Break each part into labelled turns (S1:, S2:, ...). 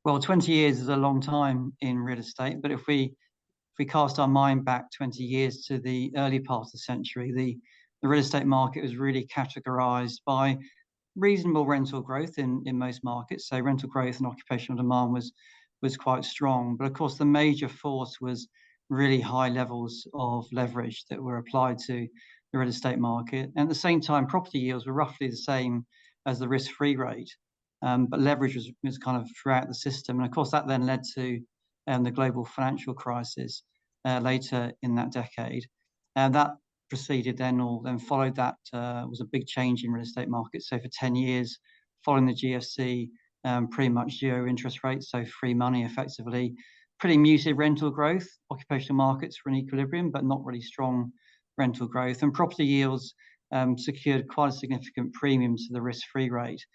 S1: Well, 20 years is a long time in real estate, but if we cast our mind back 20 years to the early part of the century, the real estate market was really categorized by reasonable rental growth in most markets. So rental growth and occupational demand was quite strong. But of course, the major force was really high levels of leverage that were applied to the real estate market. And at the same time, property yields were roughly the same as the risk-free rate. But leverage was kind of throughout the system. And of course, that then led to the global financial crisis later in that decade. And that preceded then followed that was a big change in real estate markets. So for 10 years, following the GFC, pretty much zero interest rates, so free money effectively, pretty muted rental growth. Occupational markets were in equilibrium, but not really strong rental growth. And property yields secured quite a significant premium to the risk-free rate,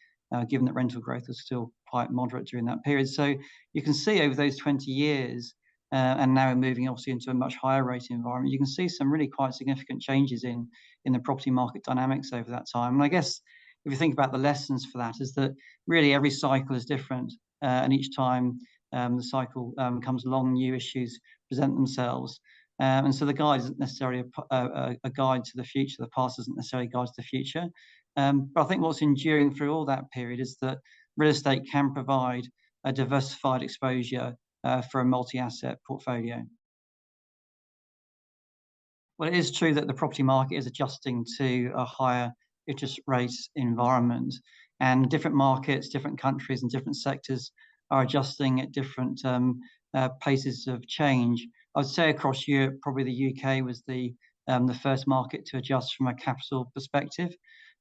S1: given that rental growth was still quite moderate during that period. So you can see over those 20 years, and now we're moving obviously into a much higher rate environment, you can see some really quite significant changes in the property market dynamics over that time. And I guess if you think about the lessons for that, is that really every cycle is different, and each time the cycle comes along, new issues present themselves. And so the guide isn't necessarily a guide to the future. The past isn't necessarily a guide to the future. But I think what's enduring through all that period is that real estate can provide a diversified exposure for a multi-asset portfolio. Well, it is true that the property market is adjusting to a higher interest rates environment, and different markets, different countries, and different sectors are adjusting at different paces of change. I would say across Europe, probably the UK was the first market to adjust from a capital perspective.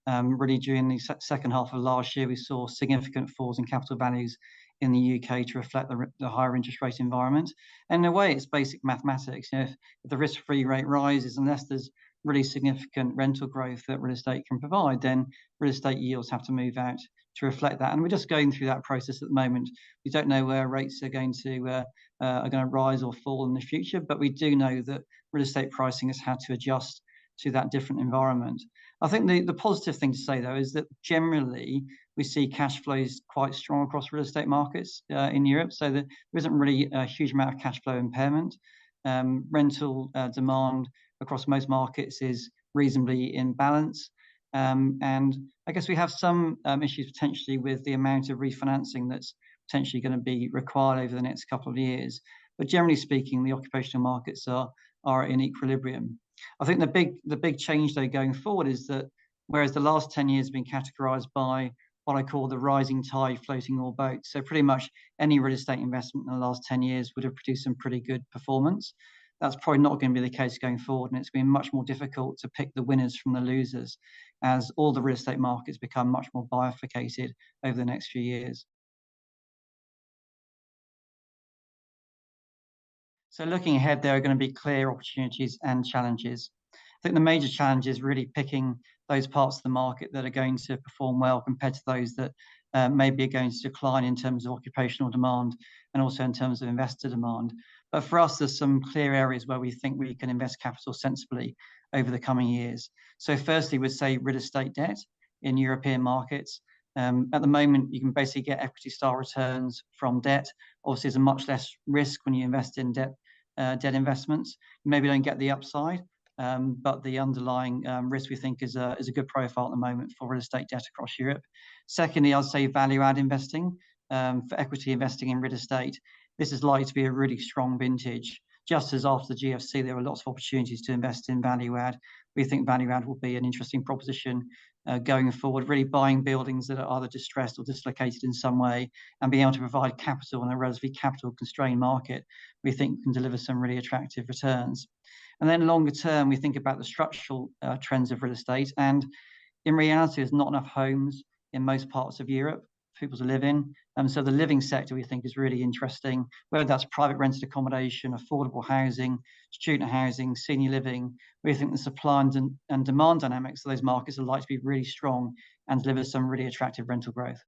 S1: Really during the second half of last year, we saw significant falls in capital values in the UK to reflect the higher interest rate environment. And in a way, it's basic mathematics. You know, if the risk-free rate rises, unless there's really significant rental growth that real estate can provide, then real estate yields have to move out to reflect that. And we're just going through that process at the moment. We don't know where rates are going to rise or fall in the future, but we do know that real estate pricing has had to adjust to that different environment. I think the positive thing to say, though, is that generally we see cash flows quite strong across real estate markets in Europe, so that there isn't really a huge amount of cash flow impairment. Rental demand across most markets is reasonably in balance. And I guess we have some issues potentially with the amount of refinancing that's potentially going to be required over the next couple of years. But generally speaking, the occupational markets are in equilibrium. I think the big change, though, going forward is that whereas the last 10 years have been categorized by what I call the rising tide floating all boats, so pretty much any real estate investment in the last 10 years would have produced some pretty good performance. That's probably not going to be the case going forward, and it's been much more difficult to pick the winners from the losers as all the real estate markets become much more bifurcated over the next few years. So looking ahead, there are going to be clear opportunities and challenges. I think the major challenge is really picking those parts of the market that are going to perform well compared to those that maybe are going to decline in terms of occupational demand and also in terms of investor demand. But for us, there's some clear areas where we think we can invest capital sensibly over the coming years. So firstly, we'd say real estate debt in European markets. At the moment, you can basically get equity-style returns from debt. Obviously, there's a much less risk when you invest in debt investments. You maybe don't get the upside, but the underlying risk we think is a good profile at the moment for real estate debt across Europe. Secondly, I'd say value-add investing for equity investing in real estate. This is likely to be a really strong vintage. Just as after the GFC, there were lots of opportunities to invest in value-add. We think value-add will be an interesting proposition going forward, really buying buildings that are either distressed or dislocated in some way and being able to provide capital in a relatively capital-constrained market, we think can deliver some really attractive returns. And then longer term, we think about the structural trends of real estate. And in reality, there's not enough homes in most parts of Europe for people to live in. So the living sector we think is really interesting, whether that's private rented accommodation, affordable housing, student housing, senior living. We think the supply and demand dynamics of those markets are likely to be really strong and deliver some really attractive rental growth.